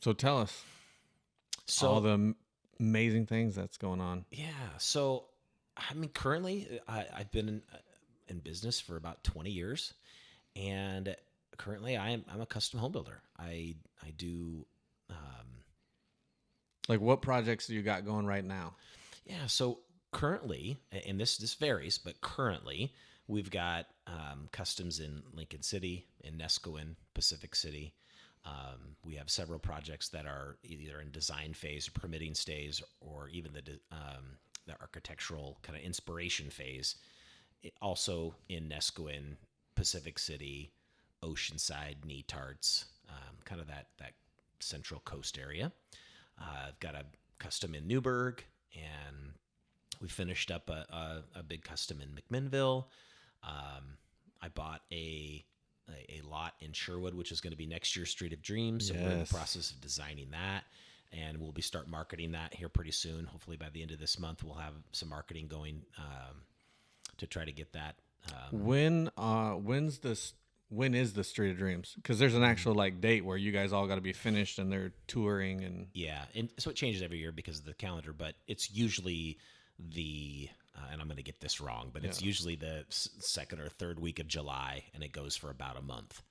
So tell us So all the amazing things that's going on. yeah, so I mean, currently I've been in business for about 20 years, and currently I'm a custom home builder. I do Like, what projects do you got going right now? yeah. So currently, and this varies, but currently we've got customs in Lincoln City, in Nescoin, Pacific City. We have several projects that are either in design phase, permitting stage, or even the architectural kind of inspiration phase. Also in Nescoin, Pacific City, Oceanside, Neatarts, kind of that central coast area. I've got a custom in Newburgh, and we finished up a big custom in McMinnville. I bought a lot in Sherwood, which is going to be next year's Street of Dreams. So we're in the Yes. process of designing that, and we'll be start marketing that here pretty soon. Hopefully by the end of this month, we'll have some marketing going to try to get that. When's this? When is the Street of Dreams? Because there's an actual like date where you guys all got to be finished and they're touring and Yeah, and so it changes every year because of the calendar, but it's usually and I'm going to get this wrong, but it's usually the second or third week of July, and it goes for about a month.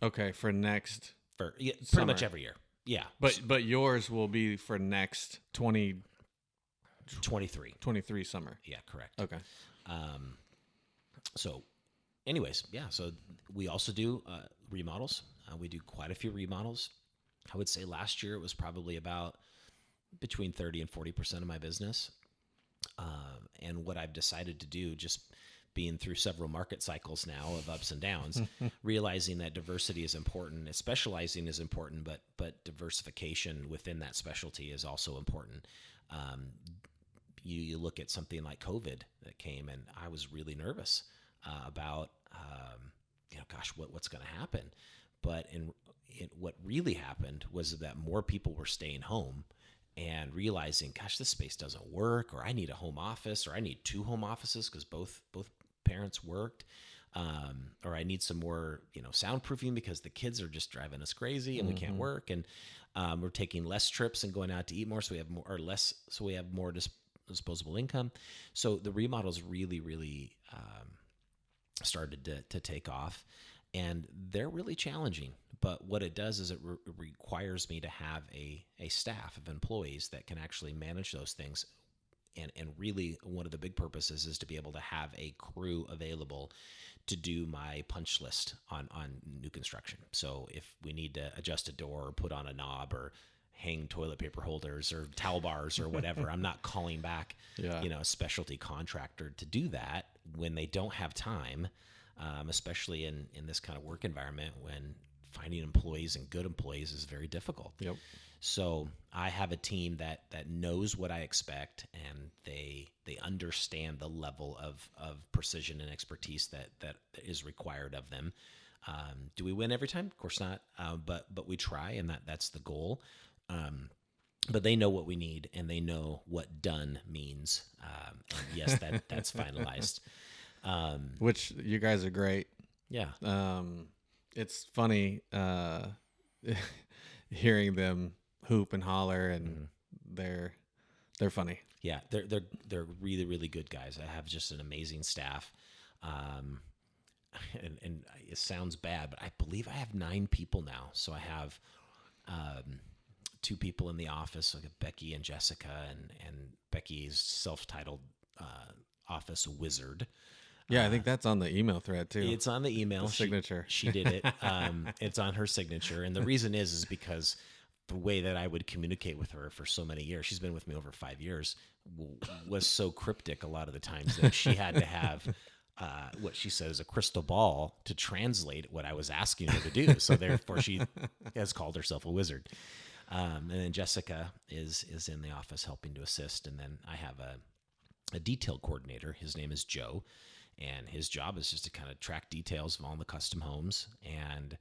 okay for next. For yeah, pretty Summer. much every year. Yeah, But yours will be for next 23. 2023 summer. Yeah, correct. Okay. So, anyways, yeah. So we also do remodels. We do quite a few remodels. I would say last year it was probably about between 30 and 40% of my business. And what I've decided to do, just being through several market cycles now of ups and downs, realizing that diversity is important, specializing is important, but diversification within that specialty is also important. You look at something like COVID that came, and I was really nervous about gosh, what's going to happen. But in what really happened was that more people were staying home and realizing, gosh, this space doesn't work, or I need a home office, or I need two home offices because both parents worked, or I need some more soundproofing because the kids are just driving us crazy and we can't work, and we're taking less trips and going out to eat more, so we have more or less, so we have more disposable income. So the remodels really started to take off, and they're really challenging. But what it does is it requires me to have a staff of employees that can actually manage those things. And really, one of the big purposes is to be able to have a crew available to do my punch list on new construction. So if we need to adjust a door or put on a knob or hang toilet paper holders or towel bars or whatever, I'm not calling back a specialty contractor to do that when they don't have time, especially in this kind of work environment when finding employees and good employees is very difficult. Yep. So I have a team that knows what I expect, and they understand the level of precision and expertise that is required of them. Do we win every time? Of course not. But we try, and that's the goal. But they know what we need, and they know what done means. And yes, that's finalized. Which you guys are great. Yeah. It's funny hearing them hoop and holler, and they're funny. Yeah, they're really, really good guys. I have just an amazing staff. And it sounds bad, but I believe I have 9 people now. So I have 2 people in the office, like Becky and Jessica, and Becky's self-titled office wizard. Yeah, I think that's on the email thread too. It's on the email. The signature. She did it. It's on her signature. And the reason is because the way that I would communicate with her for so many years, she's been with me over 5 years, was so cryptic a lot of the times that she had to have what she says a crystal ball to translate what I was asking her to do. So therefore she has called herself a wizard. And then Jessica is in the office helping to assist. And then I have a detail coordinator. His name is Joe. And his job is just to kind of track details of all the custom homes and,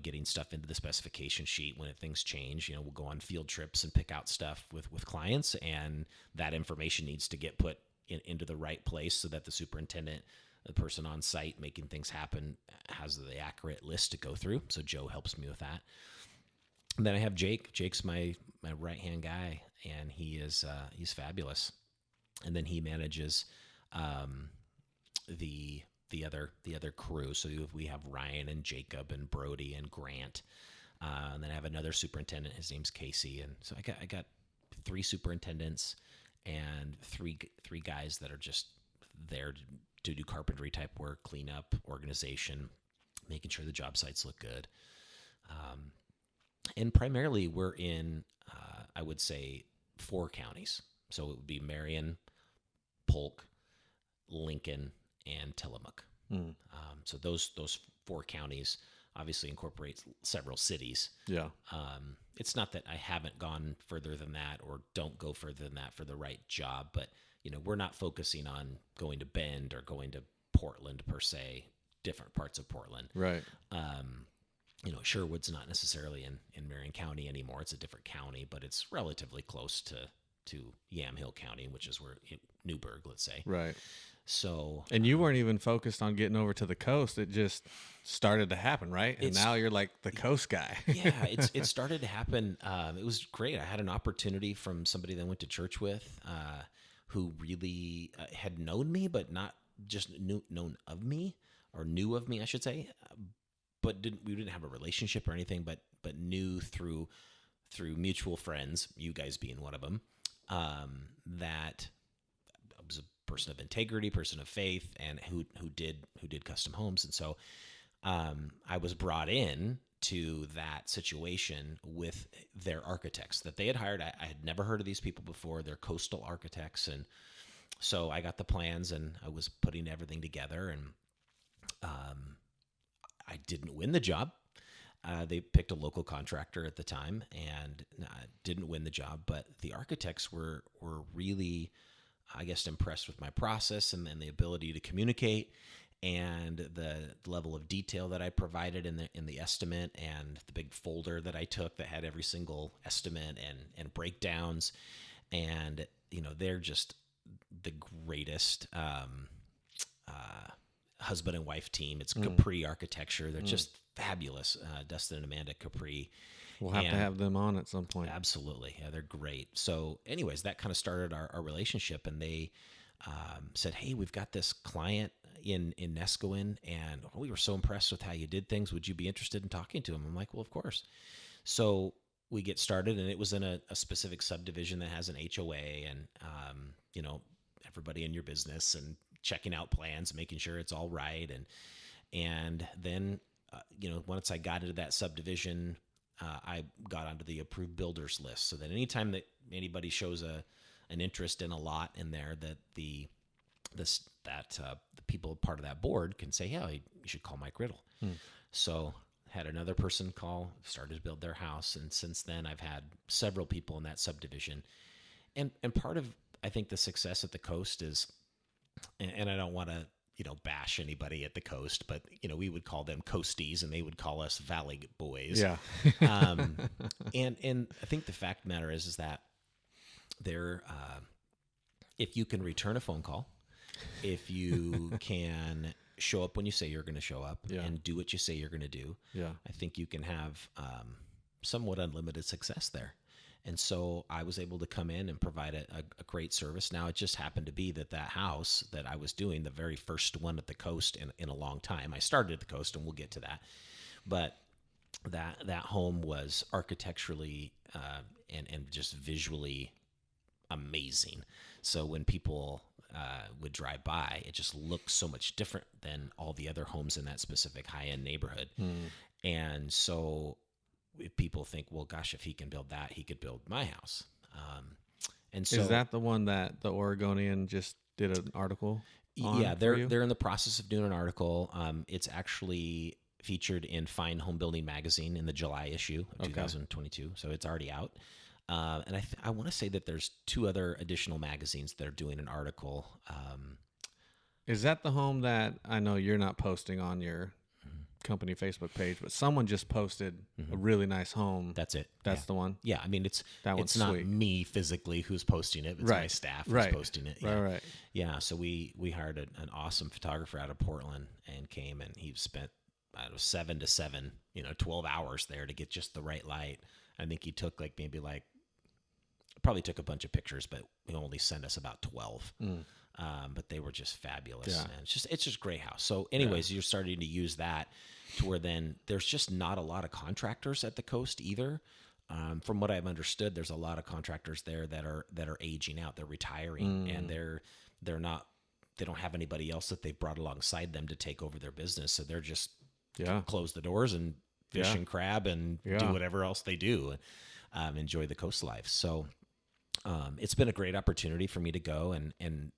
getting stuff into the specification sheet when things change. We'll go on field trips and pick out stuff with clients, and that information needs to get put into the right place so that the superintendent, the person on site making things happen, has the accurate list to go through. So Joe helps me with that. And then I have Jake. Jake's my right hand guy, and he's fabulous. And then he manages um, the other crew. So we have Ryan and Jacob and Brody and Grant, and then I have another superintendent. His name's Casey, and so I got three superintendents and three guys that are just there to do carpentry type work, cleanup, organization, making sure the job sites look good. And primarily we're in, I would say, 4 counties. So it would be Marion, Polk, Lincoln, and Tillamook. So those 4 counties obviously incorporate several cities. Yeah. It's not that I haven't gone further than that or don't go further than that for the right job, but we're not focusing on going to Bend or going to Portland per se. Different parts of Portland. Right. Sherwood's not necessarily in Marion County anymore. It's a different county, but it's relatively close to Yamhill County, which is where Newburgh, let's say. Right. So, and you weren't even focused on getting over to the coast. It just started to happen, right? And now you're like the coast guy. Yeah, it started to happen. It was great. I had an opportunity from somebody that I went to church with, who really had known me, but not just known of me, or knew of me, I should say. But we didn't have a relationship or anything, but knew through mutual friends, you guys being one of them, that I was a person of integrity, person of faith, and who did custom homes. And so I was brought in to that situation with their architects that they had hired. I had never heard of these people before. They're coastal architects, and so I got the plans and I was putting everything together, and I didn't win the job. They picked a local contractor at the time and didn't win the job, but the architects were really, I guess, impressed with my process and the ability to communicate and the level of detail that I provided in the estimate, and the big folder that I took that had every single estimate and breakdowns. And they're just the greatest husband and wife team. It's Capri Architecture. They're just fabulous. Dustin and Amanda Capri. We'll have to have them on at some point. Absolutely. Yeah, they're great. So anyways, that kind of started our relationship, and they said, hey, we've got this client in Nescoin, and we were so impressed with how you did things. Would you be interested in talking to him? I'm like, well, of course. So we get started, and it was in a specific subdivision that has an HOA, and everybody in your business, and checking out plans, making sure it's all right. And then, once I got into that subdivision, I got onto the approved builders list, so that anytime that anybody shows an interest in a lot in there, that the people part of that board can say, yeah, you should call Mike Riddle. So had another person call, started to build their house. And since then I've had several people in that subdivision. And part of, I think, the success at the coast is, and I don't want to, bash anybody at the coast, but, we would call them coasties and they would call us Valley boys. Yeah. And I think the fact of the matter is that they're, if you can return a phone call, if you can show up when you say you're going to show up, and do what you say you're going to do, I think you can have somewhat unlimited success there. And so I was able to come in and provide a great service. Now, it just happened to be that house that I was doing, the very first one at the coast in a long time. I started at the coast, and we'll get to that. But that home was architecturally and just visually amazing. So when people would drive by, it just looked so much different than all the other homes in that specific high-end neighborhood. And so if people think, well, gosh, if he can build that, he could build my house. And so, is that the one that the Oregonian just did an article on? Yeah, they're in the process of doing an article. It's actually featured in Fine Home Building Magazine in the July issue of 2022. So it's already out. And I want to say that there's 2 other additional magazines that are doing an article. Is that the home that I know you're not posting on your company Facebook page, but someone just posted a really nice home? That's it. That's the one. Yeah, I mean, it's one's not sweet. me physically who's posting it. It's my staff who's posting it. Yeah. Right. Yeah, so we hired an awesome photographer out of Portland and came, and he spent 7 to 7, 12 hours there to get just the right light I think he took probably took a bunch of pictures, but he only sent us about 12. But they were just fabulous. Yeah. And it's just great house. So anyways, you're starting to use that to where then there's just not a lot of contractors at the coast either. From what I've understood, there's a lot of contractors there that are aging out. They're retiring, and they don't have anybody else that they've brought alongside them to take over their business. So they're just close the doors and fish and crab and do whatever else they do, enjoy the coast life. So it's been a great opportunity for me to go, and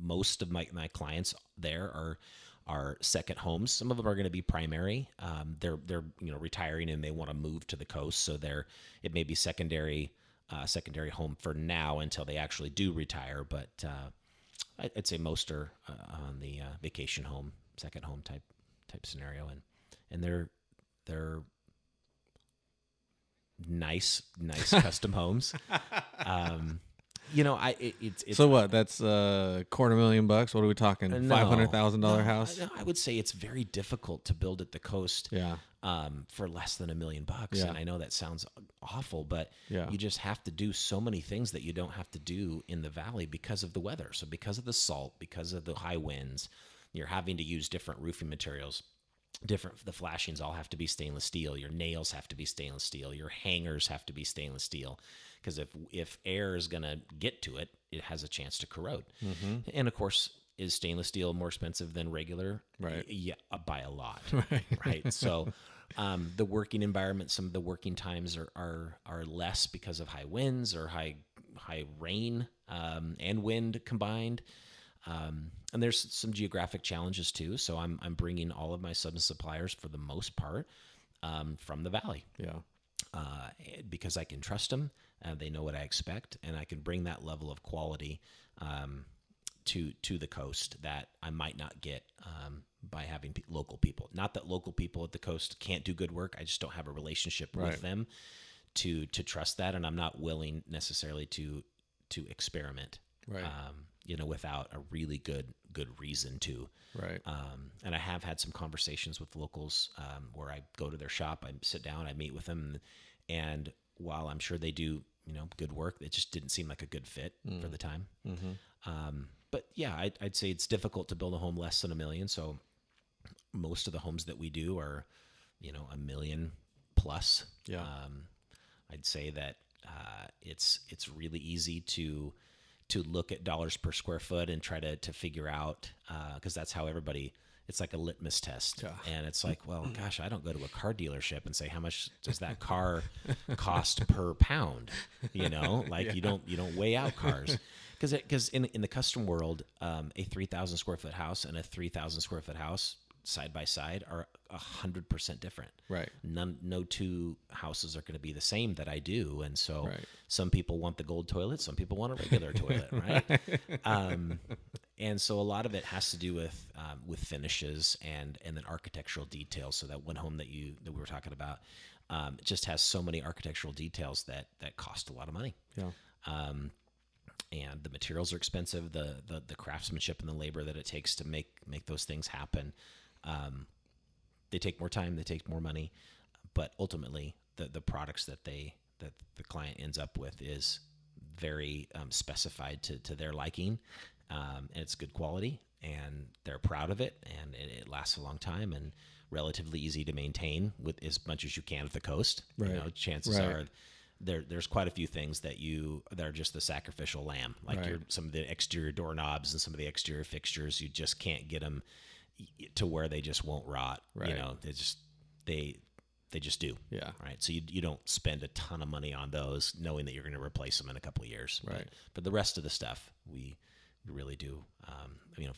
most of my clients there are second homes. Some of them are going to be primary. They're retiring and they want to move to the coast, so it may be secondary home for now until they actually do retire. But I'd say most are on the vacation home, second home type scenario, and they're nice custom homes. It's so what? That's $250,000. What are we talking? $500,000 house? No, I would say it's very difficult to build at the coast. Yeah. For less than $1 million. Yeah. And I know that sounds awful, but Yeah. you just have to do so many things that you don't have to do in the valley because of the weather. So because of the salt, because of the high winds, you're having to use different roofing materials. The flashings all have to be stainless steel. Your nails have to be stainless steel. Your hangers have to be stainless steel, because if air is going to get to it, it has a chance to corrode. And of course, is stainless steel more expensive than regular? Right. Yeah, by a lot. Right. So the working environment, some of the working times are less because of high winds or high rain and wind combined. And there's some geographic challenges too. So I'm bringing all of my suppliers for the most part from the valley. Yeah. Because I can trust them. They know what I expect, and I can bring that level of quality to the coast that I might not get by having local people. Not that local people at the coast can't do good work. I just don't have a relationship with them to trust that, and I'm not willing necessarily to experiment. Right. Without a really good reason to. Right. And I have had some conversations with locals where I go to their shop, I sit down, I meet with them, and while I'm sure they do, good work, it just didn't seem like a good fit for the time. But yeah, I'd say it's difficult to build a home less than $1 million. So most of the homes that we do are, $1 million plus. Yeah. I'd say that it's really easy to look at dollars per square foot and try to figure out, because that's how everybody, it's like a litmus test. Yeah. And it's like, well, gosh, I don't go to a car delership and say, how much does that car cost per pound? You don't weigh out cars. Because in the custom world, a 3,000 square foot house and a 3,000 square foot house side by side are 100% different. Right. No two houses are going to be the same that I do, and so Right. some people want the gold toilet, some people want a regular toilet, right? And so a lot of it has to do with finishes and then architectural details. So that one home that we were talking about, it just has so many architectural details that cost a lot of money. Yeah. And the materials are expensive. The craftsmanship and the labor that it takes to make those things happen. They take more time, they take more money, but ultimately the products that the client ends up with is very specified to their liking, and it's good quality, and they're proud of it, and it lasts a long time and relatively easy to maintain with as much as you can at the coast. Right. Chances Right. are there's quite a few things that are just the sacrificial lamb, like Right. some of the exterior doorknobs and some of the exterior fixtures. You just can't get them to where they just won't rot. Right. They just do. Yeah. Right. So you don't spend a ton of money on those knowing that you're going to replace them in a couple of years. Right. But the rest of the stuff, we really do,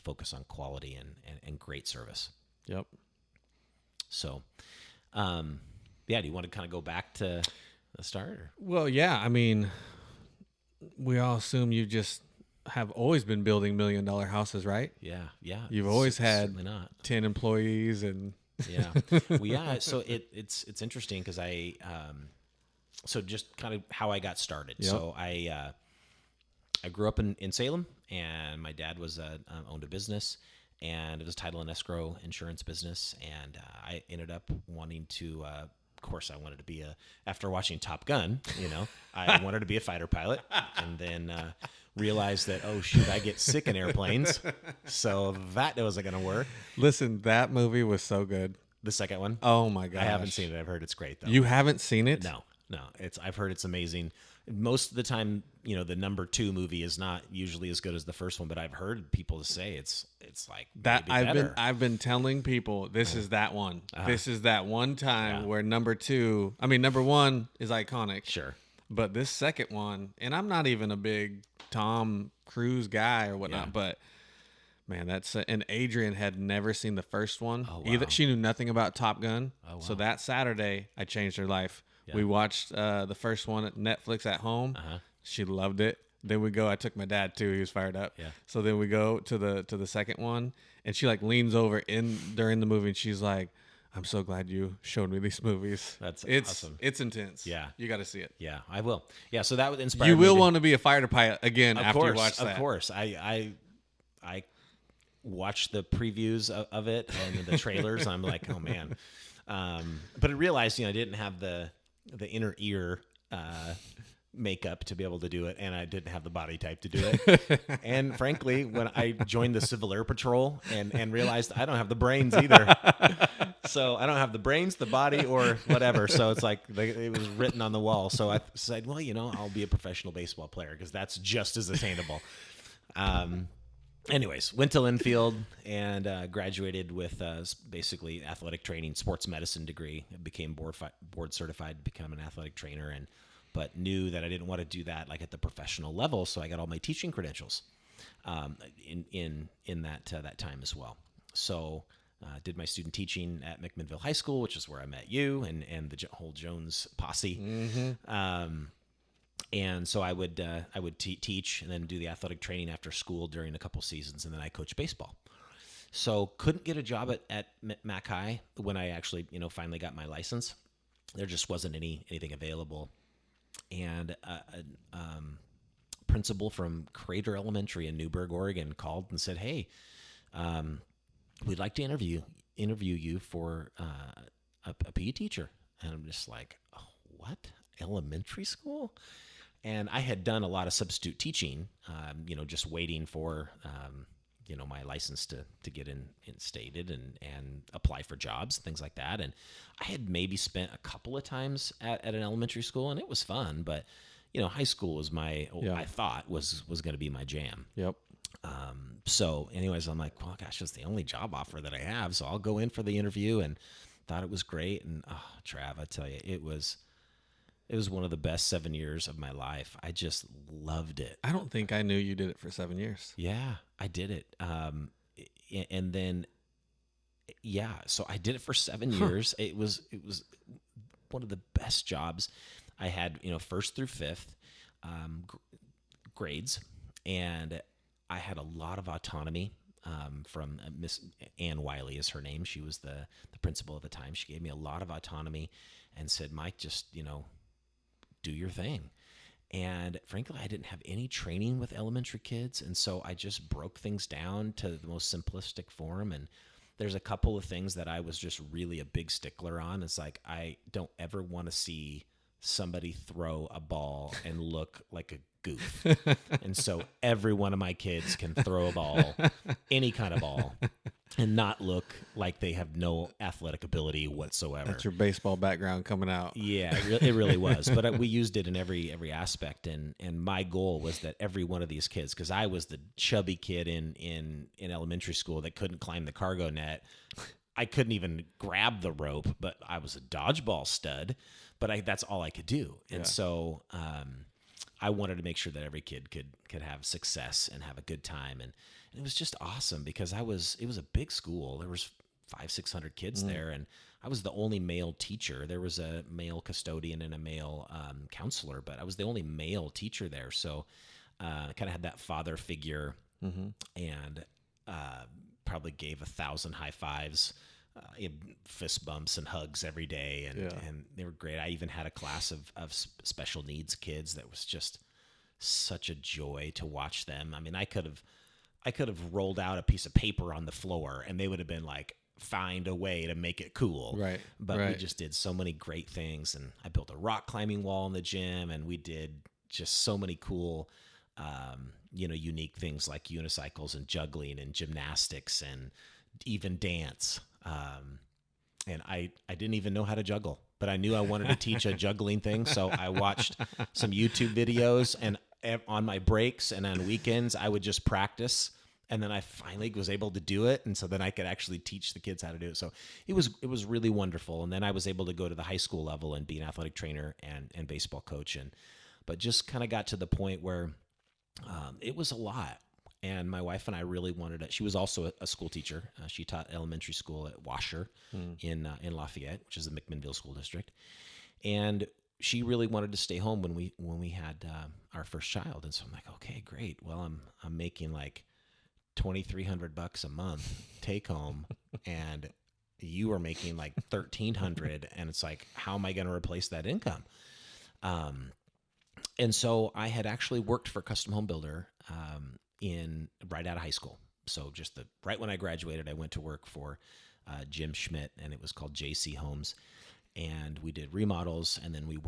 focus on quality and great service. Yep. So, do you want to kind of go back to the start? Or? Well, yeah. I mean, we all assume you just have always been building $1 million houses, right? Yeah. You've always had certainly not 10 employees and yeah. Well, yeah. So it's interesting because so just kind of how I got started. Yep. So I grew up in Salem, and my dad owned a business, and it was title and escrow insurance business. And I ended up wanting to course, I wanted to be after watching Top Gun, I wanted to be a fighter pilot, and then realized that, oh shoot, I get sick in airplanes, so that wasn't going to work. Listen, that movie was so good. The second one, Oh my gosh. I haven't seen it. I've heard it's great though. You haven't seen it? No. I've heard it's amazing. Most of the time, the number 2 movie is not usually as good as the first one, but I've heard people say it's like that. maybe better. I've been telling people this is that one. This is that one time where number 1 is iconic. Sure. But this second one, and I'm not even a big Tom Cruise guy or whatnot, but man, and Adrian had never seen the first one. Oh, wow. Either she knew nothing about Top Gun. Oh, wow. So that Saturday, I changed her life. Yeah. We watched the first one at Netflix at home. She loved it. Then I took my dad too. He was fired up. Yeah. So then we go to the second one, and she like leans over during the movie, and she's like, "I'm so glad you showed me these movies. That's awesome. It's intense. Yeah. You got to see it. Yeah, I will. Yeah, so that would inspire You me will to- want to be a fighter pilot again Of after course, you watch that. Of course. I watched the previews of it and the trailers. I'm like, oh man. But I realized, I didn't have the inner ear makeup to be able to do it, and I didn't have the body type to do it. And frankly, when I joined the Civil Air Patrol and realized I don't have the brains either. So I don't have the brains, the body, or whatever. So it's like it was written on the wall. So I said, well, I'll be a professional baseball player because that's just as attainable. Anyways, went to Linfield and graduated with basically athletic training, sports medicine degree. I became board certified to become an athletic trainer, but knew that I didn't want to do that like at the professional level. So I got all my teaching credentials in that time as well. So did my student teaching at McMinnville High School, which is where I met you and the whole Jones posse. Mm-hmm. And so I would teach and then do the athletic training after school during a couple seasons, and then I coached baseball. So couldn't get a job at Mac High when I actually finally got my license. There just wasn't anything available, and principal from Crater Elementary in Newburgh, Oregon, called and said, "Hey, we'd like to interview you for a PE teacher." And I'm just like, oh, what? Elementary school? And I had done a lot of substitute teaching, just waiting for, my license to get instated and apply for jobs, things like that. And I had maybe spent a couple of times at an elementary school, and it was fun. But, high school was I thought was going to be my jam. Yep. So anyways, I'm like, well, gosh, it's the only job offer that I have. So I'll go in for the interview, and thought it was great. And Trav, I tell you, it was one of the best 7 years of my life. I just loved it. I don't think I knew you did it for 7 years. Yeah, I did it. And then, so I did it for 7 years. It was one of the best jobs I had, first through fifth grades. And I had a lot of autonomy from Miss Ann Wiley is her name. She was the principal at the time. She gave me a lot of autonomy and said, Mike, just, do your thing. And frankly, I didn't have any training with elementary kids. And so I just broke things down to the most simplistic form. And there's a couple of things that I was just really a big stickler on. It's like, I don't ever want to see somebody throw a ball and look like a goof. And so every one of my kids can throw a ball, any kind of ball, and not look like they have no athletic ability whatsoever. That's your baseball background coming out. Yeah, it really was. But we used it in every aspect. And my goal was that every one of these kids, because I was the chubby kid in elementary school that couldn't climb the cargo net. I couldn't even grab the rope, but I was a dodgeball stud. But that's all I could do. And so I wanted to make sure that every kid could have success and have a good time. And it was just awesome because it was a big school. There was 500-600 kids there, and I was the only male teacher. There was a male custodian and a male counselor, but I was the only male teacher there. So I kind of had that father figure, and probably gave 1,000 high fives, fist bumps and hugs every day, and they were great. I even had a class of special needs kids that was just such a joy to watch them. I mean, I could have rolled out a piece of paper on the floor and they would have been like find a way to make it cool. Right. But we Right. just did so many great things. And I built a rock climbing wall in the gym, and we did just so many cool, unique things like unicycles and juggling and gymnastics and even dance. And I didn't even know how to juggle, but I knew I wanted to teach a juggling thing. So I watched some YouTube videos, and on my breaks and on weekends, I would just practice. And then I finally was able to do it. And so then I could actually teach the kids how to do it. So it was really wonderful. And then I was able to go to the high school level and be an athletic trainer and baseball coach. But just kind of got to the point where it was a lot. And my wife and I really wanted it. She was also a school teacher. She taught elementary school at Washer in Lafayette, which is the McMinnville School District. And she really wanted to stay home when we had our first child. And so I'm like, okay, great. Well, I'm making like $2,300 a month take home, and you are making like $1,300, and it's like, how am I going to replace that income? And so I had actually worked for a custom home builder right out of high school. So just right when I graduated, I went to work for Jim Schmidt, and it was called JC Homes. And we did remodels, and then we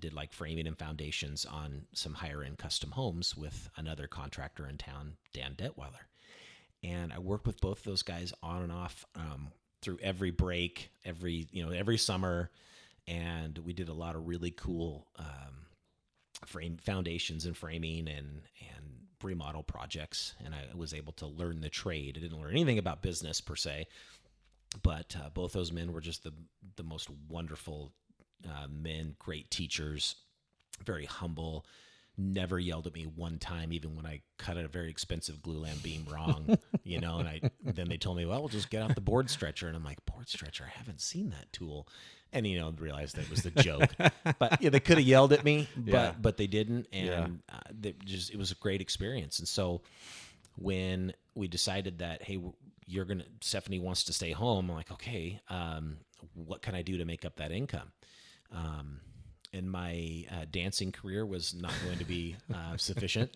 did like framing and foundations on some higher end custom homes with another contractor in town, Dan Detweiler. And I worked with both of those guys on and off through every break, every summer. And we did a lot of really cool foundations and framing and remodel projects. And I was able to learn the trade. I didn't learn anything about business per se, but both those men were just the most wonderful men, great teachers, very humble, never yelled at me one time, even when I cut a very expensive glue lamp beam wrong, and then they told me, well, we'll just get out the board stretcher. And I'm like, board stretcher? I haven't seen that tool. And, realized that was the joke, but they could have yelled at me, but they didn't. And it was a great experience. And so when we decided that, hey, Stephanie wants to stay home, I'm like, okay, what can I do to make up that income? And my dancing career was not going to be sufficient.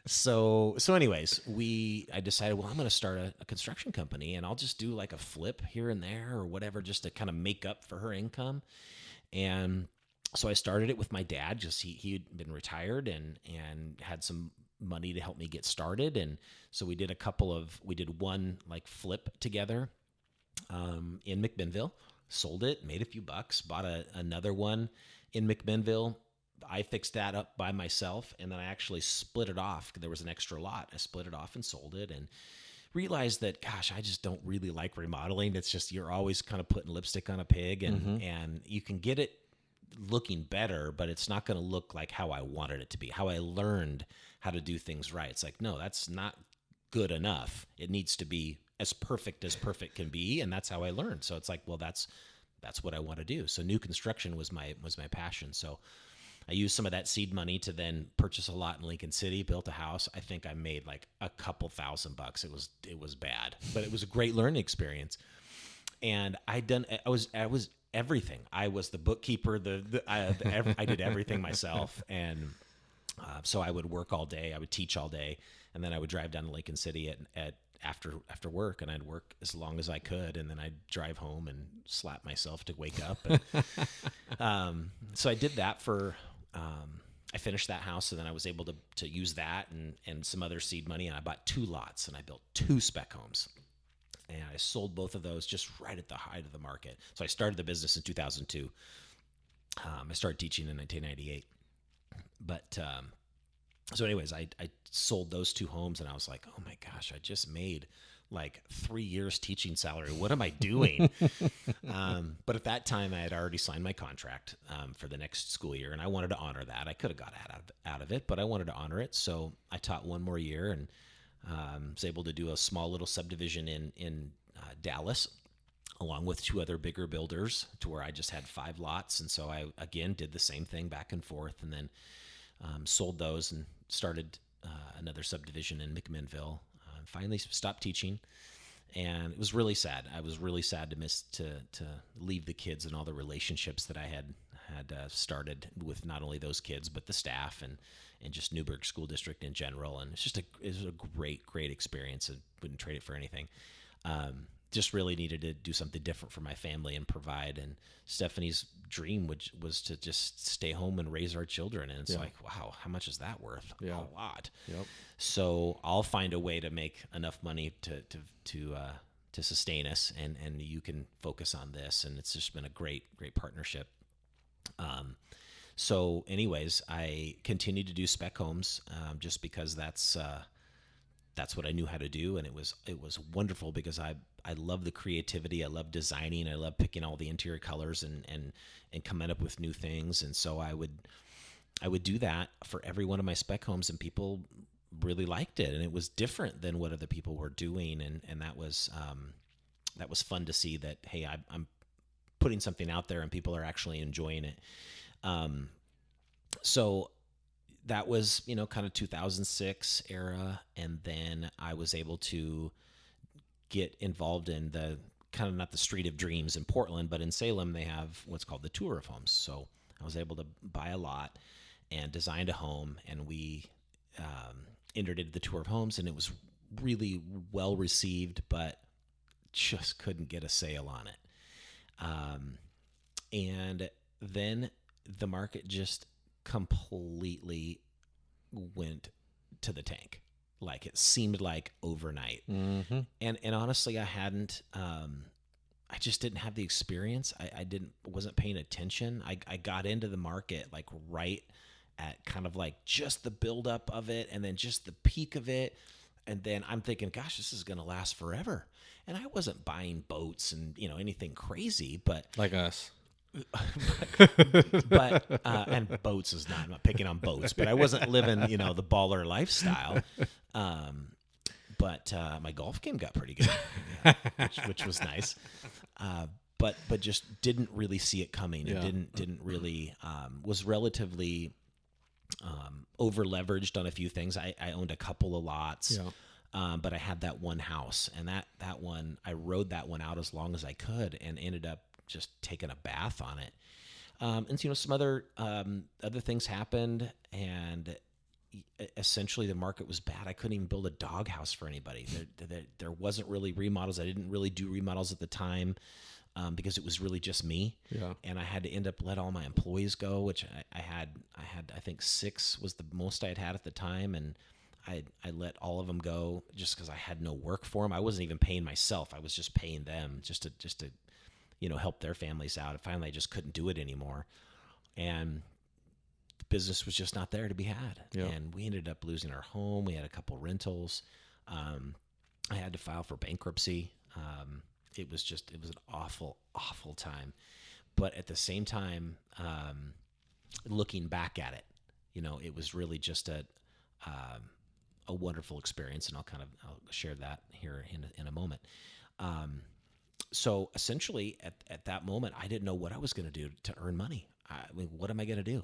So anyways, I decided, well, I'm going to start a construction company, and I'll just do like a flip here and there or whatever, just to kind of make up for her income. And so I started it with my dad. Just he had been retired and had some money to help me get started. And so we did one like flip together in McMinnville, sold it, made a few bucks, bought another one in McMinnville. I fixed that up by myself, and then I actually split it off. There was an extra lot. I split it off and sold it, and realized that, gosh, I just don't really like remodeling. It's just, you're always kind of putting lipstick on a pig, and you can get it looking better, but it's not going to look like how I wanted it to be, how I learned how to do things right. It's like, no, that's not good enough. It needs to be as perfect can be, and that's how I learned. So it's like, well, that's what I want to do. So new construction was my passion. So I used some of that seed money to then purchase a lot in Lincoln City, built a house. I think I made like a couple $1,000. It was bad, but it was a great learning experience. And I was everything. I was the bookkeeper. I did everything myself. And so I would work all day. I would teach all day, and then I would drive down to Lincoln City at after work, and I'd work as long as I could, and then I'd drive home and slap myself to wake up. And, so I did that I finished that house, and then I was able to use that and some other seed money, and I bought 2 lots, and I built 2 spec homes. And I sold both of those just right at the height of the market. So I started the business in 2002. I started teaching in 1998. But so anyways, I sold those 2 homes, and I was like, oh my gosh, I just made like 3 years teaching salary. What am I doing? But at that time, I had already signed my contract for the next school year, and I wanted to honor that. I could have got out of it, but I wanted to honor it. So I taught 1 more year, and was able to do a small little subdivision in Dallas, along with 2 other bigger builders, to where I just had 5 lots. And so I, again, did the same thing back and forth, and then sold those and started another subdivision in McMinnville. Finally stopped teaching, and it was really sad. I was really sad to leave the kids and all the relationships that I had started with not only those kids, but the staff and just Newburgh School District in general. And it was a great experience. I wouldn't trade it for anything. just really needed to do something different for my family and provide. And Stephanie's dream was to just stay home and raise our children. And it's like, wow, how much is that worth? A lot. Yep. So I'll find a way to make enough money to sustain us, and you can focus on this. And it's just been a great partnership. So anyways, I continued to do spec homes, just because that's what I knew how to do. And it was wonderful because I love the creativity. I love designing. I love picking all the interior colors and coming up with new things. And so I would do that for every one of my spec homes, and people really liked it. And it was different than what other people were doing. And that was fun to see that, hey, I'm putting something out there and people are actually enjoying it. So that was, kind of 2006 era. And then I was able to get involved in the kind of, not the Street of Dreams in Portland, but in Salem, they have what's called the Tour of Homes. So I was able to buy a lot and designed a home, and we entered into the Tour of Homes, and it was really well received, but just couldn't get a sale on it. And then the market just completely went to the tank. Like, it seemed like overnight. Mm-hmm. And honestly, I hadn't, I just didn't have the experience. I wasn't paying attention. I got into the market like right at kind of like just the buildup of it, and then just the peak of it. And then I'm thinking, gosh, this is going to last forever. And I wasn't buying boats and, anything crazy, but like us. but and boats is not, I'm not picking on boats, but I wasn't living, the baller lifestyle. But my golf game got pretty good, which was nice. But just didn't really see it coming. Yeah. It didn't really, was relatively over leveraged on a few things. I owned a couple of lots. Yeah. But I had that one house, and that one, I rode that one out as long as I could, and ended up just taking a bath on it. And some other things happened, and essentially the market was bad. I couldn't even build a doghouse for anybody. There wasn't really remodels. I didn't really do remodels at the time, because it was really just me. Yeah. And I had to end up let all my employees go, which I had, I think 6 was the most I had at the time. And I let all of them go just because I had no work for them. I wasn't even paying myself. I was just paying them just to help their families out. And finally, I just couldn't do it anymore. And the business was just not there to be had. Yeah. And we ended up losing our home. We had a couple rentals. I had to file for bankruptcy. It was an awful, awful time. But at the same time, looking back at it, it was really just a wonderful experience, and I'll share that here in a moment. So essentially, at that moment, I didn't know what I was going to do to earn money. What am I going to do?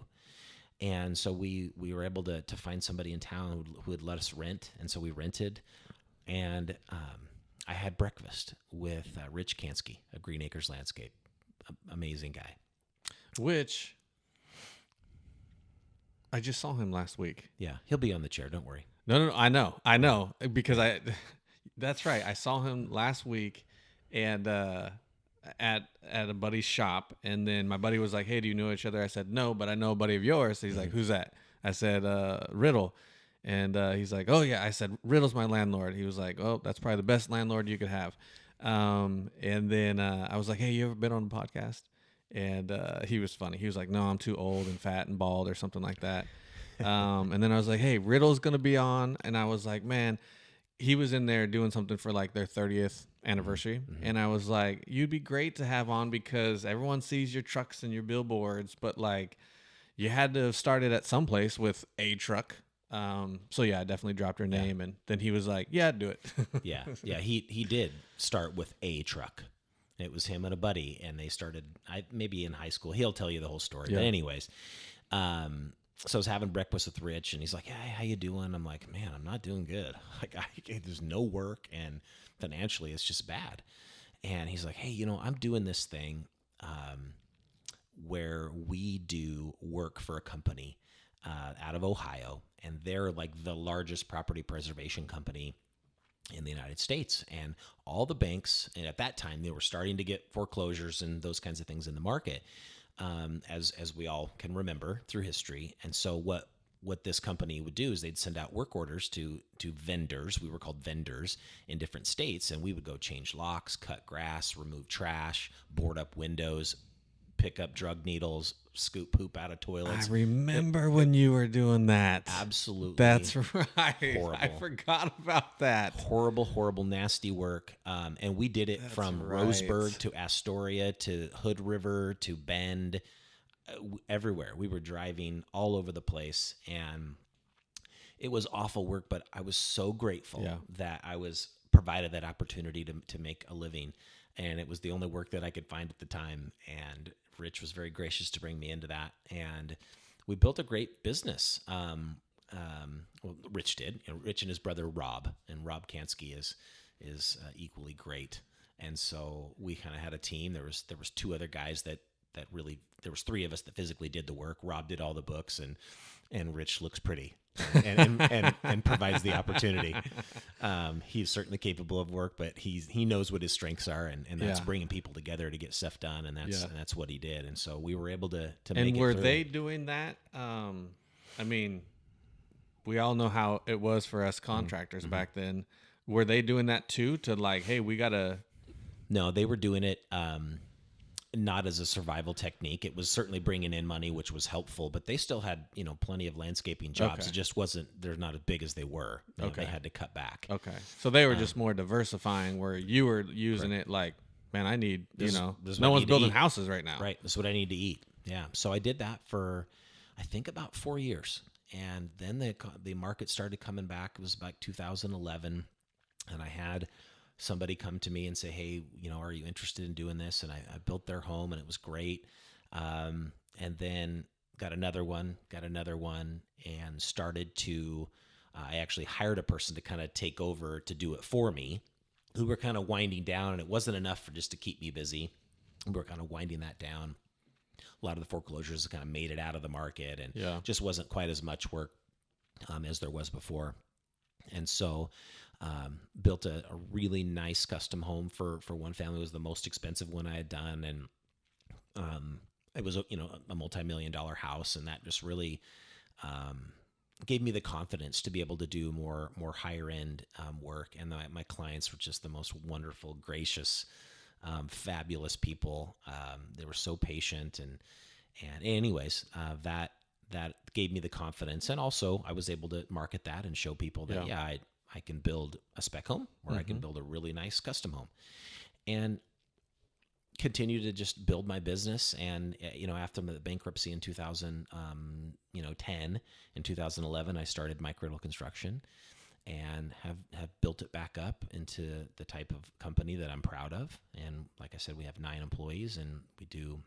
And so we were able to find somebody in town who would let us rent, and so we rented. And I had breakfast with Rich Kansky of Green Acres Landscape, amazing guy. Which I just saw him last week. Yeah, he'll be on the chair. Don't worry. No, I know because that's right. I saw him last week, and at a buddy's shop, and then my buddy was like, "Hey, do you know each other?" I said, "No, but I know a buddy of yours." He's like, "Who's that?" I said, "Riddle," and he's like, "Oh yeah." I said, "Riddle's my landlord." He was like, "Oh, that's probably the best landlord you could have." And then I was like, "Hey, you ever been on the podcast?" And he was funny. He was like, "No, I'm too old and fat and bald," or something like that. And then I was like, "Hey, Riddle's gonna be on," and I was like, "Man." He was in there doing something for like their 30th anniversary. Mm-hmm. And I was like, you'd be great to have on because everyone sees your trucks and your billboards, but like you had to have started at some place with a truck. So yeah, I definitely dropped her name. And then he was like, yeah, do it. Yeah. He did start with a truck. It was him and a buddy, and they started maybe in high school. He'll tell you the whole story. Yeah. But anyways, so I was having breakfast with Rich, and he's like, "Hey, how you doing?" I'm like, "Man, I'm not doing good. Like, there's no work, and financially, it's just bad." And he's like, "Hey, I'm doing this thing where we do work for a company out of Ohio, and they're like the largest property preservation company in the United States. And all the banks, and at that time, they were starting to get foreclosures and those kinds of things in the market, as we all can remember through history. And so what this company would do is they'd send out work orders to vendors. We were called vendors in different states, and we would go change locks, cut grass, remove trash, board up windows, pick up drug needles, scoop poop out of toilets. I remember when you were doing that. Absolutely. That's right. Horrible. I forgot about that. Horrible, nasty work. And we did it from right. Roseburg to Astoria to Hood River to Bend, everywhere. We were driving all over the place, and it was awful work, but I was so grateful that I was provided that opportunity to make a living. And it was the only work that I could find at the time. And Rich was very gracious to bring me into that. And we built a great business. Well, Rich did. Rich and his brother Rob, and Rob Kansky is equally great. And so we kind of had a team. There was two other guys that really, there was three of us that physically did the work. Rob did all the books, and Rich looks pretty and provides the opportunity. He's certainly capable of work, but he knows what his strengths are, and that's bringing people together to get stuff done, and that's what he did. And so we were able to make it. And were through. they doing that? I mean, we all know how it was for us contractors back then. Were they doing that too? To like, hey, we gotta. No, they were doing it. Not as a survival technique. It was certainly bringing in money, which was helpful, but they still had, plenty of landscaping jobs. Okay. It just wasn't, they're not as big as they were. They had to cut back. Okay. So they were just more diversifying, where you were using it like, man, I need, this no is what I one's need to building eat. houses right now. Right. That's what I need to eat. Yeah. So I did that for, I think, about 4 years. And then the market started coming back. It was about 2011. And I had somebody come to me and say, hey, are you interested in doing this? And I built their home, and it was great. And then got another one, and started to, I actually hired a person to kind of take over to do it for me, who were kind of winding down, and it wasn't enough for just to keep me busy. We were kind of winding that down. A lot of the foreclosures kind of made it out of the market, and just wasn't quite as much work as there was before. And so built a really nice custom home for one family. It was the most expensive one I had done. And it was a multi-million-dollar house. And that just really gave me the confidence to be able to do more higher end work. And my clients were just the most wonderful, gracious, fabulous people. They were so patient. And anyways, that gave me the confidence. And also I was able to market that and show people that, I can build a spec home, or I can build a really nice custom home, and continue to just build my business. And, after the bankruptcy in 2010, in 2011, I started Mike Riddle Construction, and have built it back up into the type of company that I'm proud of. And like I said, we have 9 employees, and we do,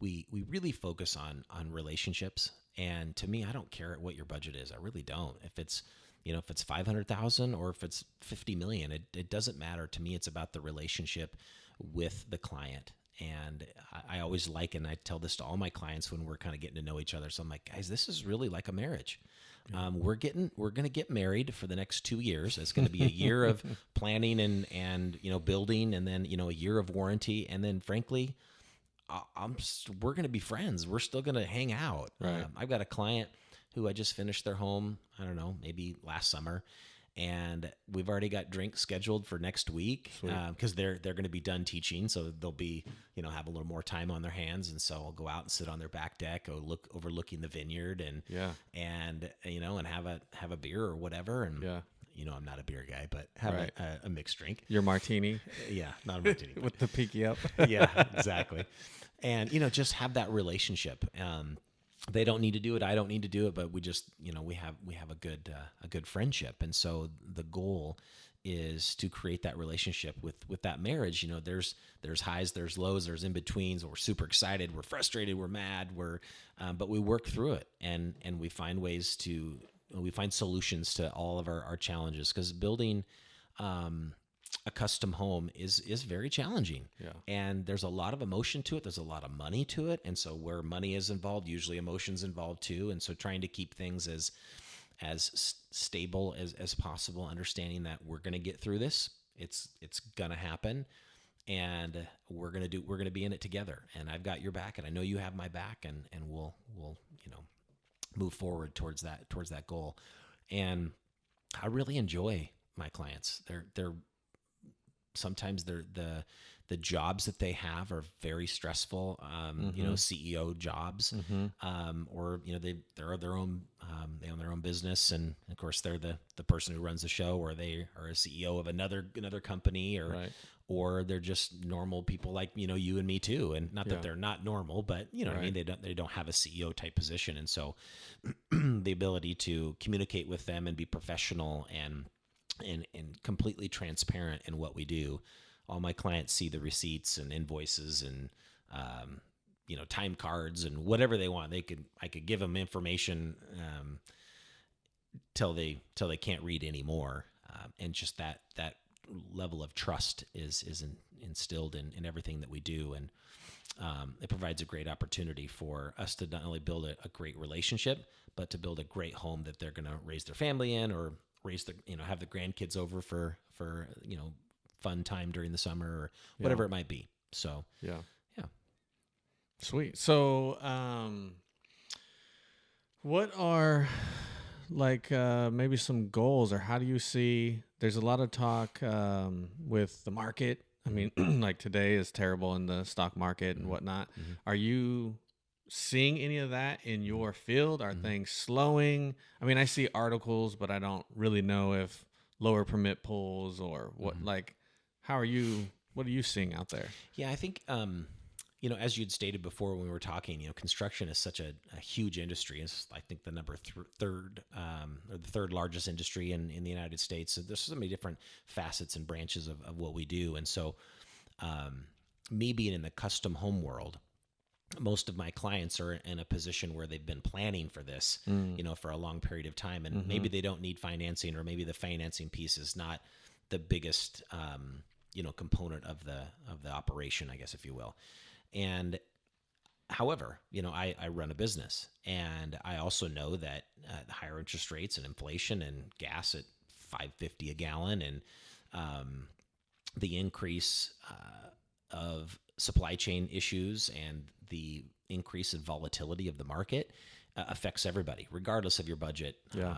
we really focus on relationships. And to me, I don't care what your budget is. I really don't. If it's, if it's 500,000 or if it's 50 million, it doesn't matter to me. It's about the relationship with the client. And I always and I tell this to all my clients when we're kind of getting to know each other. So I'm like, guys, this is really like a marriage. We're going to get married for the next 2 years. It's going to be a year of planning and building, and then, a year of warranty. And then frankly, we're going to be friends. We're still going to hang out. Right. I've got a client who I just finished their home, I don't know, maybe last summer, and we've already got drinks scheduled for next week because they're going to be done teaching, so they'll be have a little more time on their hands, and so I'll go out and sit on their back deck, overlooking the vineyard, and and have a beer or whatever, and I'm not a beer guy, but have a mixed drink. Your martini. Yeah, not a martini. With the pinky up. Yeah, exactly. And, just have that relationship. They don't need to do it. I don't need to do it, but we just, we have a good friendship. And so the goal is to create that relationship with that marriage. There's highs, there's lows, there's in-betweens. We're super excited. We're frustrated. We're mad. But we work through it, and we find we find solutions to all of our challenges, because building, a custom home is very challenging. Yeah. And there's a lot of emotion to it. There's a lot of money to it. And so where money is involved, usually emotion's involved too. And so trying to keep things stable as possible, understanding that we're going to get through this. It's going to happen, and we're going to be in it together. And I've got your back, and I know you have my back, and we'll move forward towards that goal. And I really enjoy my clients. They're sometimes the jobs that they have are very stressful. CEO jobs, or they're their own, they own their own business, and of course they're the person who runs the show, or they are a CEO of another company, or Right. or they're just normal people like you and me too. And not that they're not normal, but what I mean, they don't have a CEO type position, and so the ability to communicate with them and be professional and completely transparent in what we do. All my clients see the receipts and invoices and time cards and whatever they want. I could give them information till they can't read anymore, and just that level of trust is instilled in everything that we do, and it provides a great opportunity for us to not only build a great relationship, but to build a great home that they're going to raise their family in, or raise the have the grandkids over for fun time during the summer, or whatever it might be. So Yeah. yeah. Sweet. So, what are maybe some goals, or how do you see? There's a lot of talk with the market. I mean, like today is terrible in the stock market and whatnot. Are you seeing any of that in your field? Are things slowing? I mean, I see articles, but I don't really know if lower permit pulls or what. Like, how are you? What are you seeing out there? Yeah, I think as you'd stated before when we were talking, construction is such a huge industry. It's, I think, the third or the third largest industry in the United States. So there's so many different facets and branches of what we do. And so me being in the custom home world, most of my clients are in a position where they've been planning for this, for a long period of time. And maybe they don't need financing, or maybe the financing piece is not the biggest, component of the operation, I guess, if you will. And however, I run a business, and I also know that higher interest rates and inflation and gas at $5.50 a gallon, and the increase of supply chain issues and the increase in volatility of the market affects everybody, regardless of your budget. Yeah.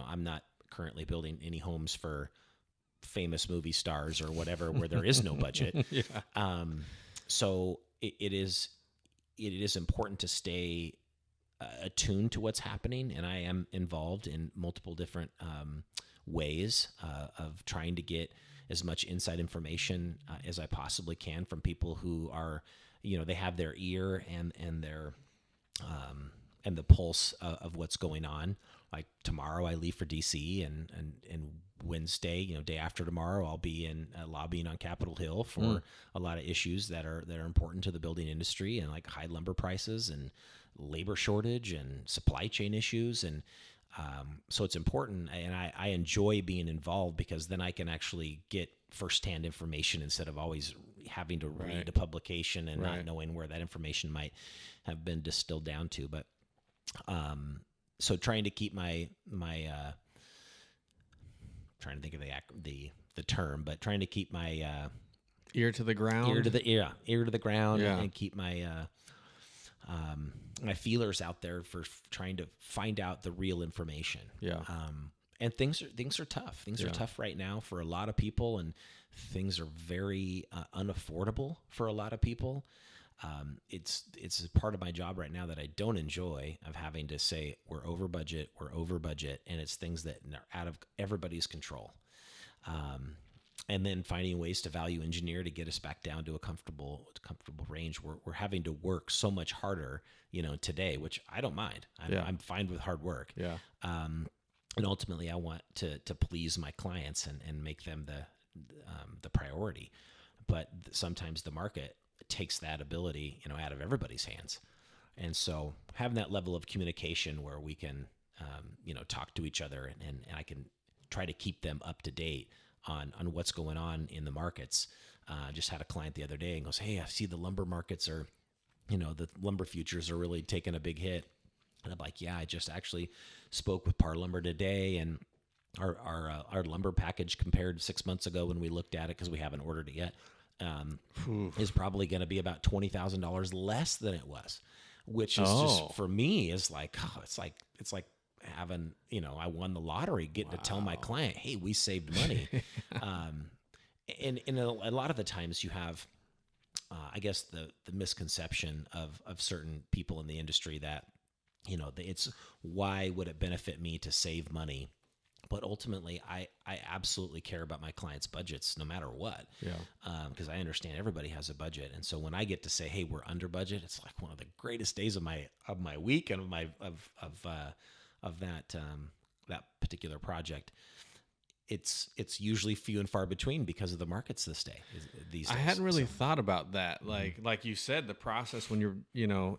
I'm not currently building any homes for famous movie stars or whatever, where there is no budget. So it is important to stay attuned to what's happening, and I am involved in multiple different ways of trying to get as much inside information as I possibly can from people who are, they have their ear and their and the pulse of what's going on. Like tomorrow, I leave for DC, and Wednesday, day after tomorrow, I'll be in lobbying on Capitol Hill for a lot of issues that are important to the building industry, and like high lumber prices and labor shortage and supply chain issues. And so it's important, and I enjoy being involved, because then I can actually get firsthand information instead of always having to read a publication and not knowing where that information might have been distilled down to. But so trying to keep my trying to think of the term, but trying to keep my ear to the ground, ear to the ground, Yeah. and keep my my feelers out there for trying to find out the real information. Yeah. And things are tough. Things are tough right now for a lot of people, and things are very unaffordable for a lot of people. It's a part of my job right now that I don't enjoy, of having to say we're over budget, and it's things that are out of everybody's control. And then finding ways to value engineer to get us back down to a comfortable range. We're having to work so much harder, today, which I don't mind. I'm fine with hard work. Yeah. And ultimately, I want to please my clients and make them the priority. But sometimes the market takes that ability, out of everybody's hands. And so having that level of communication where we can, talk to each other, and I can try to keep them up to date on what's going on in the markets. Just had a client the other day and goes, "Hey, I see the lumber markets are, the lumber futures are really taking a big hit." And I'm like, yeah, I just actually spoke with Par Lumber today, and our lumber package compared 6 months ago when we looked at it, because we haven't ordered it yet, is probably going to be about $20,000 less than it was, which is just for me is like, oh, it's like having, I won the lottery, getting to tell my client, hey, we saved money. And a lot of the times you have, I guess the misconception of certain people in the industry that, it's why would it benefit me to save money? But ultimately, I absolutely care about my clients' budgets no matter what. Yeah. Because I understand everybody has a budget, and so when I get to say, "Hey, we're under budget," it's like one of the greatest days of my week and of that particular project. It's usually few and far between because of the markets these days. I hadn't really thought about that. Like you said, the process when you're,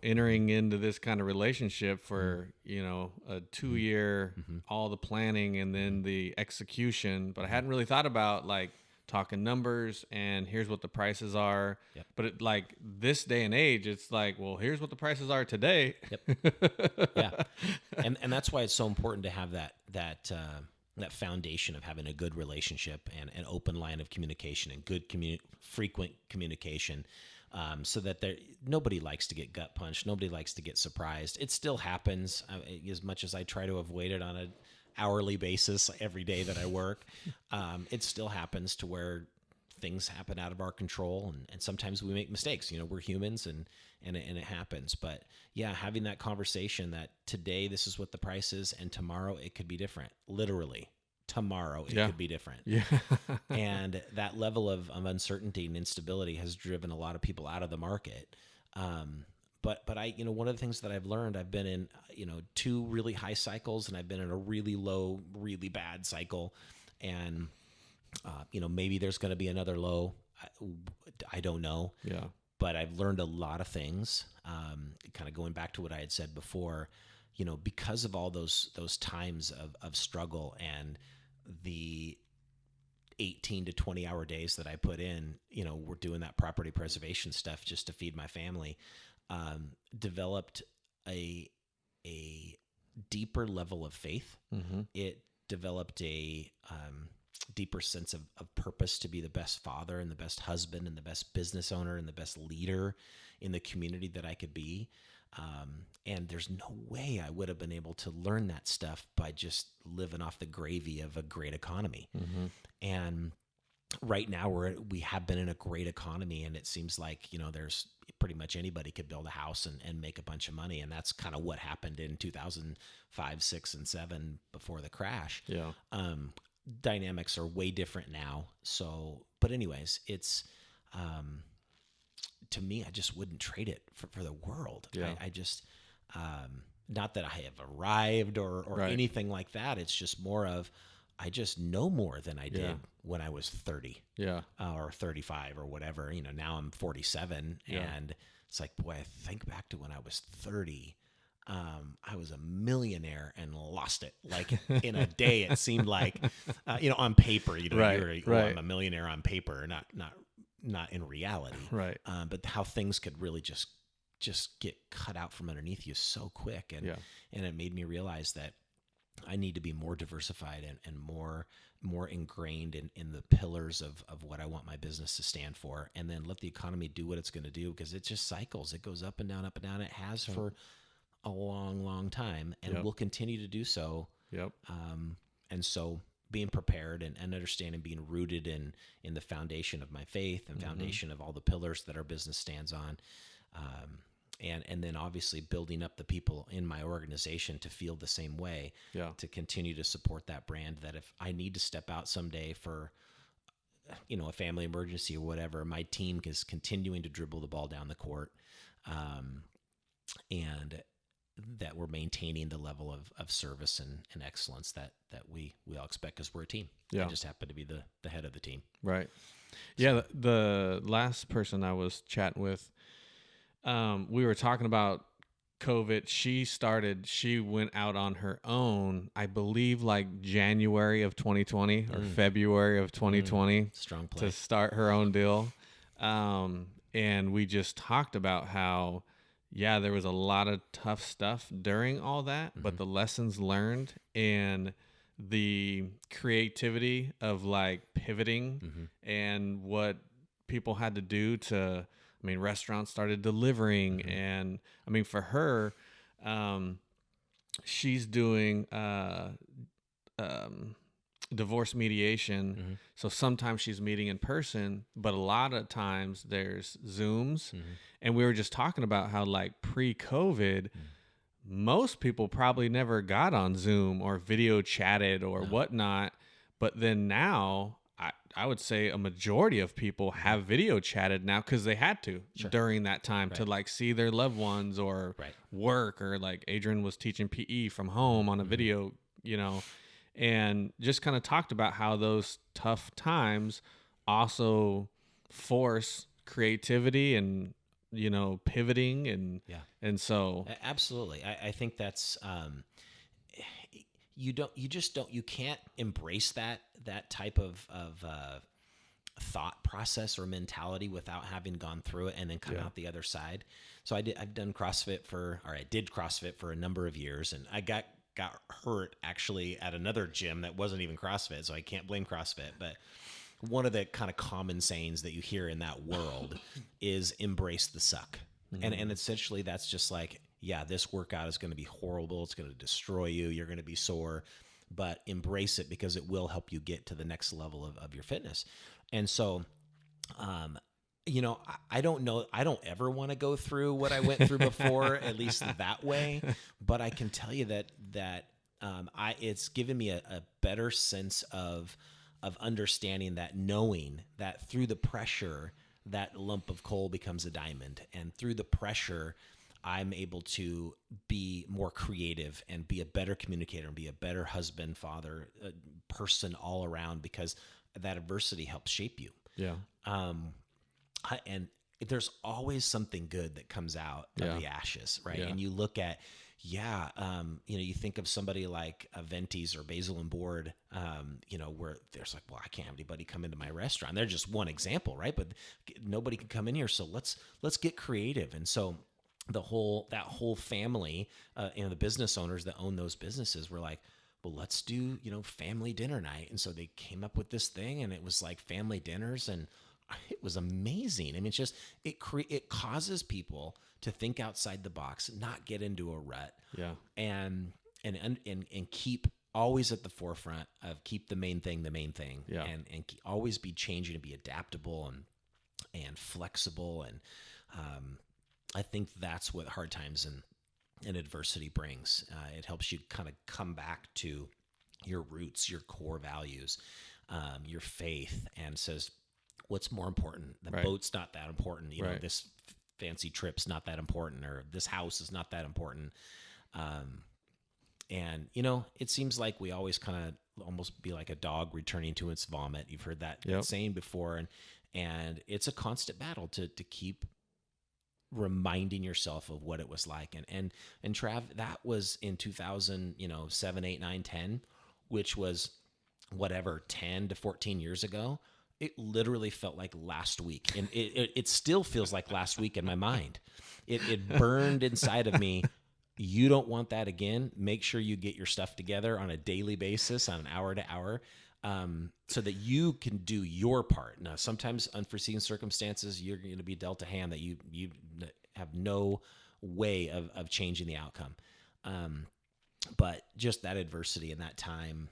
entering into this kind of relationship for, a 2-year, all the planning and then the execution. But I hadn't really thought about like talking numbers and here's what the prices are. Yep. But it, like this day and age, it's like, well, here's what the prices are today. Yep. Yeah. And that's why it's so important to have that foundation of having a good relationship and an open line of communication and good frequent communication, so that nobody likes to get gut punched. Nobody likes to get surprised. It still happens, as much as I try to avoid it on an hourly basis every day that I work. It still happens to where things happen out of our control, and sometimes we make mistakes. We're humans, and it happens. But yeah, having that conversation that today this is what the price is, and tomorrow it could be different. Literally, tomorrow it could be different. Yeah. And that level of uncertainty and instability has driven a lot of people out of the market. But I, one of the things that I've learned, I've been in, 2 really high cycles, and I've been in a really low, really bad cycle, and maybe there's going to be another low. I don't know. Yeah. But I've learned a lot of things. Kind of going back to what I had said before, because of all those times of struggle and the 18 to 20 hour days that I put in, we're doing that property preservation stuff just to feed my family, developed a deeper level of faith. Mm-hmm. It developed a deeper sense of purpose to be the best father and the best husband and the best business owner and the best leader in the community that I could be. And there's no way I would have been able to learn that stuff by just living off the gravy of a great economy. Mm-hmm. And right now we have been in a great economy, and it seems like, there's pretty much anybody could build a house and make a bunch of money. And that's kind of what happened in 2005, 6, and 7 before the crash. Yeah. Dynamics are way different now. So, but anyways, it's, to me, I just wouldn't trade it for the world. Yeah. I just, not that I have arrived or Right. anything like that. It's just more of, I just know more than I did when I was 30 Yeah. or 35 or whatever. Now I'm 47, and it's like, boy, I think back to when I was 30. I was a millionaire and lost it. Like in a day, it seemed like, on paper, Right. I'm a millionaire on paper, not in reality. Right. But how things could really just get cut out from underneath you so quick. And it made me realize that I need to be more diversified and more ingrained in the pillars of what I want my business to stand for, and then let the economy do what it's going to do, because it just cycles. It goes up and down, up and down. It has for a long, long time, and will continue to do so. Yep. And so being prepared and understanding, being rooted in the foundation of my faith and foundation of all the pillars that our business stands on. And then obviously building up the people in my organization to feel the same way, to continue to support that brand, that if I need to step out someday for, a family emergency or whatever, my team is continuing to dribble the ball down the court, and that we're maintaining the level of service and excellence that we all expect, because we're a team. Yeah. I just happen to be the head of the team. Right. Yeah. The last person I was chatting with, we were talking about COVID. She went out on her own, I believe like January of 2020 or February of 2020 Strong play. to start her own deal. And we just talked about how, yeah, there was a lot of tough stuff during all that, but the lessons learned and the creativity of like pivoting and what people had to do to, I mean, restaurants started delivering. And I mean, for her, um, she's doing um, divorce mediation. So sometimes she's meeting in person, but a lot of times there's Zooms. And we were just talking about how, like, pre-COVID, most people probably never got on Zoom or video chatted or whatnot. But then now, I would say a majority of people have video chatted now because they had to during that time to like see their loved ones or work, or like Adrian was teaching PE from home on a video, you know, and just kind of talked about how those tough times also force creativity and, you know, pivoting and so Absolutely. I think that's you can't embrace that type of thought process or mentality without having gone through it and then come out the other side. So I did CrossFit for a number of years, and I got hurt actually at another gym that wasn't even CrossFit, so I can't blame CrossFit. But one of the kind of common sayings that you hear in that world is embrace the suck. And essentially that's just like, yeah, this workout is going to be horrible. It's going to destroy you. You're going to be sore, but embrace it because it will help you get to the next level of your fitness. And so, you know, I don't know. I don't ever want to go through what I went through before, at least that way. But I can tell you that it's given me a better sense of understanding, that knowing that through the pressure, that lump of coal becomes a diamond, and through the pressure, I'm able to be more creative and be a better communicator and be a better husband, father, person all around, because that adversity helps shape you. yeah. And there's always something good that comes out of the ashes, right? Yeah. And you look at, you know, you think of somebody like Ventis or Basil and Board, you know, where there's like, well, I can't have anybody come into my restaurant. They're just one example, right? But nobody can come in here, so let's get creative. And so that whole family, you know, the business owners that own those businesses were like, well, let's do, you know, family dinner night. And so they came up with this thing, and it was like family dinners, and it was amazing. I mean, it's just, it causes people to think outside the box, not get into a rut, and keep always at the forefront of keep the main thing, and always be changing and be adaptable and flexible. And I think that's what hard times and adversity brings. It helps you kind of come back to your roots, your core values, your faith, and says, what's more important? The boat's not that important. You know, this fancy trip's not that important, or this house is not that important. And, you know, it seems like we always kind of almost be like a dog returning to its vomit. You've heard that saying before. And it's a constant battle to keep reminding yourself of what it was like. And Trav, that was in 2000, you know, 7, 8, 9, 10, which was whatever, 10 to 14 years ago. It literally felt like last week, and it still feels like last week in my mind. It burned inside of me. You don't want that again. Make sure you get your stuff together on a daily basis, on an hour to hour, so that you can do your part. Now, sometimes unforeseen circumstances, you're going to be dealt a hand that you have no way of changing the outcome. But just that adversity in that time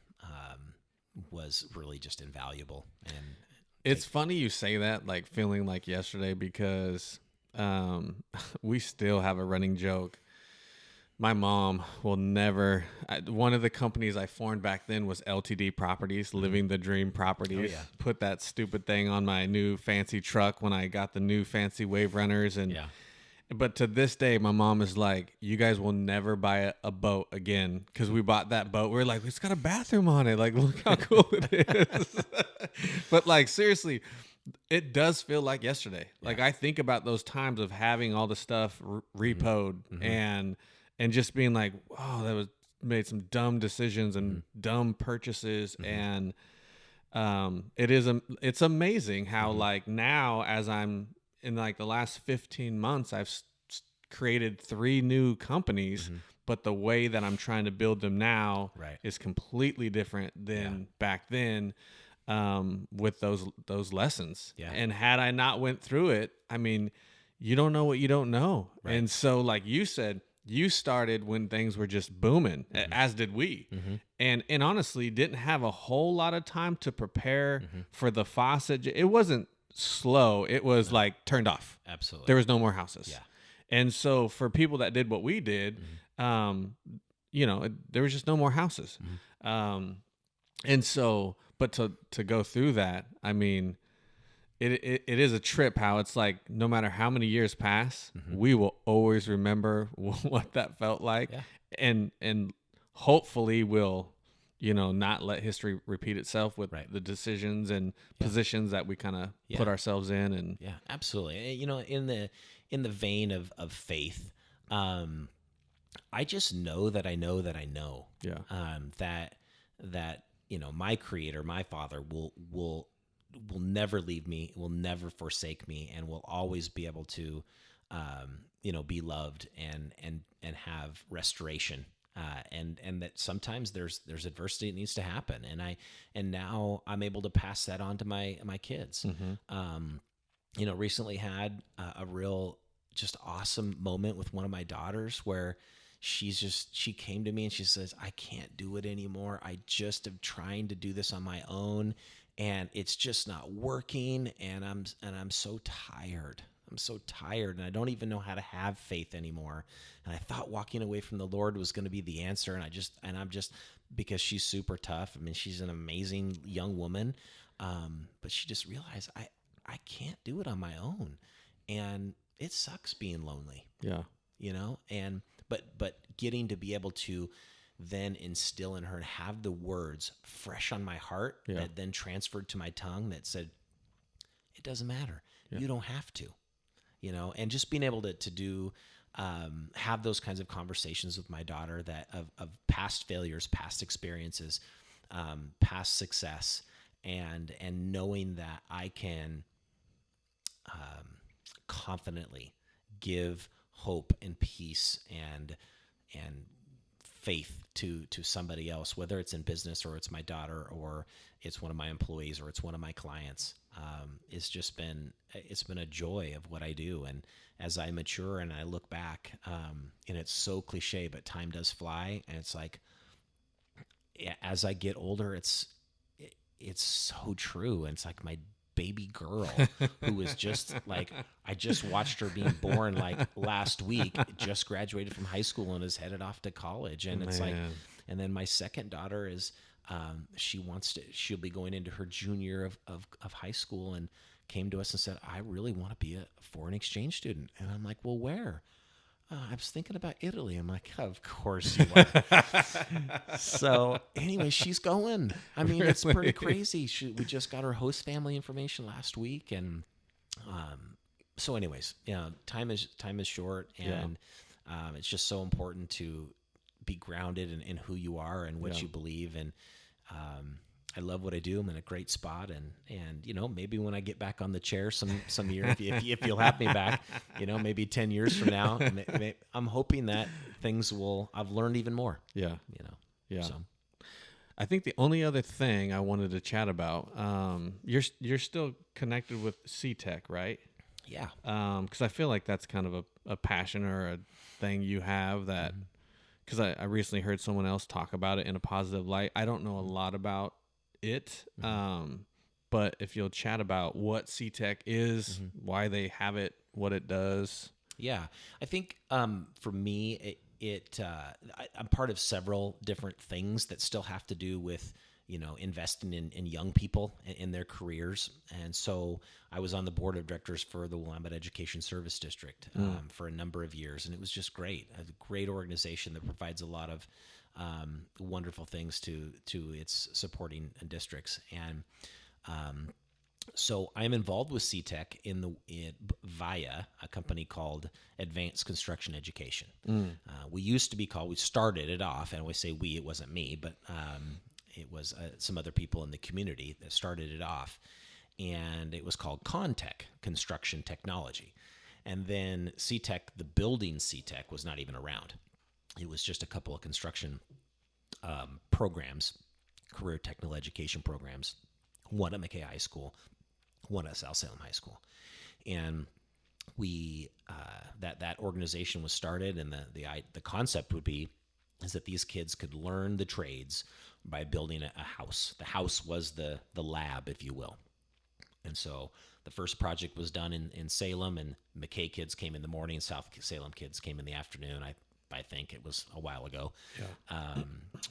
was really just invaluable. And it's funny you say that, like feeling like yesterday, because we still have a running joke. My mom will never, one of the companies I formed back then was LTD Properties, Living the Dream Properties. Oh, yeah. Put that stupid thing on my new fancy truck when I got the new fancy Wave Runners. And but to this day, my mom is like, you guys will never buy a boat again, because we bought that boat. We're like, it's got a bathroom on it. Like, look how cool it is. But like, seriously, it does feel like yesterday. Yeah. Like, I think about those times of having all the stuff repoed and just being like, oh, that was made some dumb decisions and dumb purchases. And it's amazing how like now, as I'm in like the last 15 months, I've created 3 new companies, but the way that I'm trying to build them now Right. is completely different than back then, with those lessons. Yeah. And had I not went through it, I mean, you don't know what you don't know. Right. And so, like you said, you started when things were just booming, as did we. And honestly, didn't have a whole lot of time to prepare for the faucet. It wasn't slow. It was like turned off. Absolutely. There was no more houses. Yeah. And so for people that did what we did, there was just no more houses. And so, but to go through that, I mean, it is a trip how it's like no matter how many years pass, we will always remember what that felt like. Yeah. And hopefully we'll, not let history repeat itself with the decisions and positions that we kind of put ourselves in. And yeah, absolutely. In the vein of faith, I just know that I know that I know, that my Creator, my Father will never leave me, will never forsake me, and will always be able to, be loved and have restoration. And that sometimes there's adversity that needs to happen, and now I'm able to pass that on to my kids. Recently had a real just awesome moment with one of my daughters where she came to me and she says, I can't do it anymore. I just am trying to do this on my own and it's just not working. And I'm so tired. I'm so tired and I don't even know how to have faith anymore. And I thought walking away from the Lord was going to be the answer. And I'm just, because she's super tough. I mean, she's an amazing young woman. But she just realized I can't do it on my own. And it sucks being lonely. yeah, and but getting to be able to then instill in her and have the words fresh on my heart that then transferred to my tongue that said, it doesn't matter. You don't have to, and just being able to do, have those kinds of conversations with my daughter that of past failures, past experiences, past success, and knowing that I can, confidently give hope and peace and faith to somebody else, whether it's in business or it's my daughter or it's one of my employees or it's one of my clients. It's been a joy of what I do. And as I mature and I look back, and it's so cliche, but time does fly. And it's like, as I get older, it's so true. And it's like my baby girl who was just like, I just watched her being born like last week, just graduated from high school and is headed off to college. And it's like, and then my second daughter is, she'll be going into her junior of high school and came to us and said, I really want to be a foreign exchange student. And I'm like, well, where? I was thinking about Italy. I'm like, of course you are. So anyway, she's going. I mean, it's pretty crazy. We just got her host family information last week. And so anyways, time is short. And it's just so important to be grounded in who you are and what you believe. And I love what I do. I'm in a great spot, and maybe when I get back on the chair some year, if you'll have me back, maybe 10 years from now, I'm hoping that I've learned even more. Yeah. So. I think the only other thing I wanted to chat about, you're still connected with C-Tech, right? Yeah. Because I feel like that's kind of a passion or a thing you have that. Because I recently heard someone else talk about it in a positive light. I don't know a lot about it, but if you'll chat about what C-Tech is, why they have it, what it does. Yeah, I think for me, I'm part of several different things that still have to do with investing in young people in their careers. And so I was on the board of directors for the Willamette Education Service District for a number of years. And it was just great. A great organization that provides a lot of wonderful things to its supporting districts. And so I'm involved with C-Tech via a company called Advanced Construction Education. We started it off, and I always say we, it wasn't me, but it was some other people in the community that started it off, and it was called Contech, Construction Technology. And then CTech, the building CTech, was not even around. It was just a couple of construction programs, career technical education programs, one at McKay High School, one at South Salem High School. And we that organization was started, and the concept would be is that these kids could learn the trades by building a house. The house was the lab, if you will. And so the first project was done in Salem, and McKay kids came in the morning, South Salem kids came in the afternoon. I think it was a while ago. Yeah.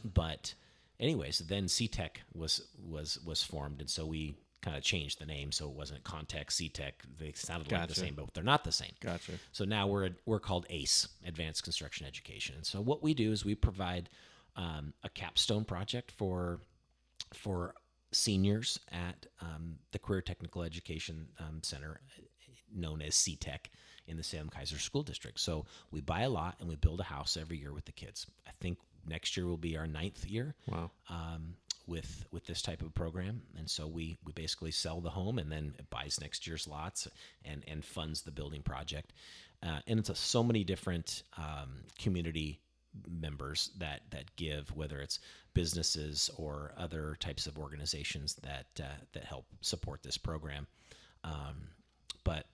But anyways, then CTech was formed, and so we kind of changed the name so it wasn't Context CTech. They sounded like the Gotcha. same, but they're not the same. Gotcha. So now we're called ACE, Advanced Construction Education. And so what we do is we provide a capstone project for seniors at the Career Technical Education Center, known as CTech, in the Salem Kaiser School District. So we buy a lot and we build a house every year with the kids. I think next year will be our 9th year. Wow. With this type of program. And so we basically sell the home, and then it buys next year's lots and funds the building project. And it's so many different community members that give, whether it's businesses or other types of organizations that help support this program. But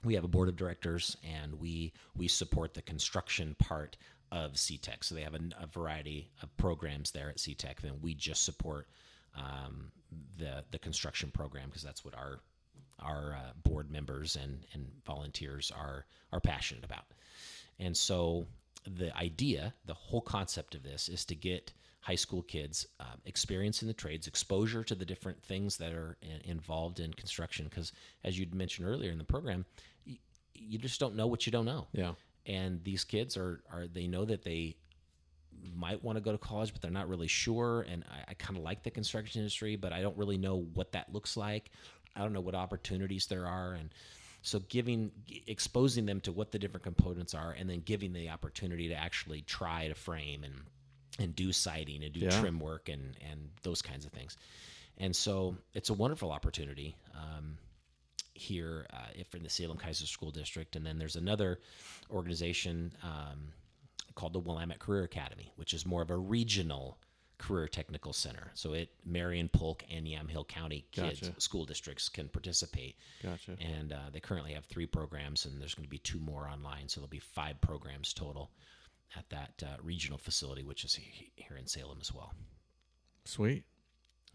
we have a board of directors, and we support the construction part of CTech. So they have a variety of programs there at CTech, and we just support the construction program because that's what our board members and volunteers are passionate about. And so the idea, the whole concept of this is to get high school kids experience in the trades, exposure to the different things that are involved in construction. Because as you'd mentioned earlier in the program, you just don't know what you don't know. Yeah. And these kids they know that they might want to go to college, but they're not really sure. And I kind of like the construction industry, but I don't really know what that looks like. I don't know what opportunities there are. And so exposing them to what the different components are, and then giving the opportunity to actually try to frame and do siding and do trim work and those kinds of things. And so it's a wonderful opportunity here if in the Salem Kaiser School District. And then there's another organization called the Willamette Career Academy, which is more of a regional career technical center. So Marion, Polk, and Yamhill County kids, Gotcha. school districts can participate. Gotcha. And they currently have 3 programs, and there's going to be 2 more online. So there'll be 5 programs total at that regional facility, which is here in Salem as well. Sweet.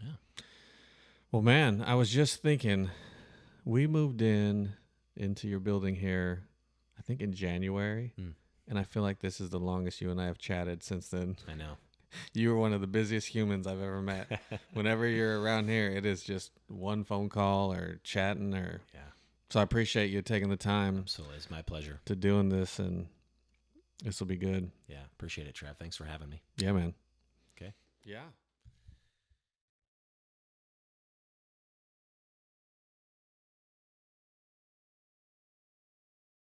Yeah. Well, man, I was just thinking, we moved into your building here, I think in January, and I feel like this is the longest you and I have chatted since then. I know. You are one of the busiest humans I've ever met. Whenever you're around here, it is just one phone call or chatting Yeah. So I appreciate you taking the time Absolutely. It's my pleasure. to doing this, and this will be good. Yeah. Appreciate it, Trev. Thanks for having me. Yeah, man. Okay. Yeah.